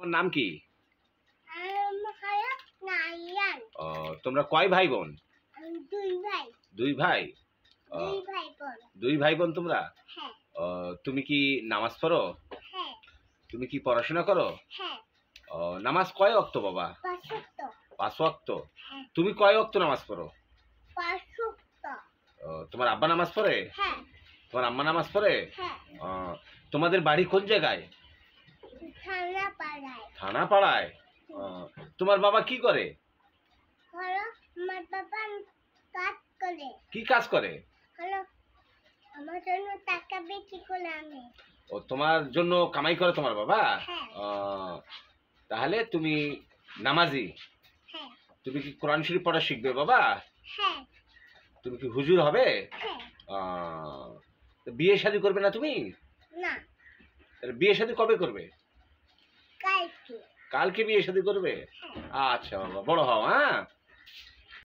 তোমার নাম কি? নাইয়ান। তোমরা কয় ভাই বোন? দুই ভাই। দুই ভাই। দুই ভাই বোন। দুই ভাই বোন তোমরা? হ্যাঁ। তুমি কি নামাজ পড়ো? হ্যাঁ। তুমি কি পড়াশোনা করো? হ্যাঁ। নামাজ কয় ওয়াক্ত বাবা? 5 ওয়াক্ত। 5 ওয়াক্ত। হ্যাঁ। তুমি কয় ওয়াক্ত নামাজ পড়ো? 5 ওয়াক্ত। তোমার আব্বা নামাজ পড়ে? হ্যাঁ। তোমার আম্মা নামাজ পড়ে? হ্যাঁ। তোমাদের বাড়ি কোন জায়গায়? থানাপাড়ায়। থানাপাড়ায়। তোমার বাবা কি করে? হলো আমার বাবা কাজ করে। কি কাজ করে? হলো আমার জন্য টাকা বিক্রি করে আনে। তোমার জন্য কামাই করে তোমার বাবা? হ্যাঁ। তাহলে তুমি নামাজি? হ্যাঁ। তুমি কি কোরআন শরীফ পড়া শিখবে বাবা? হ্যাঁ। তুমি কি হুজুর হবে? হ্যাঁ। বিয়ে শাদী করবে না তুমি? না। বিয়ে শাদী কবে করবে? কালকে। কালকে বিয়ে শাদী করবে? হ্যাঁ। আচ্ছা বাবা, বড় হও। হ্যাঁ।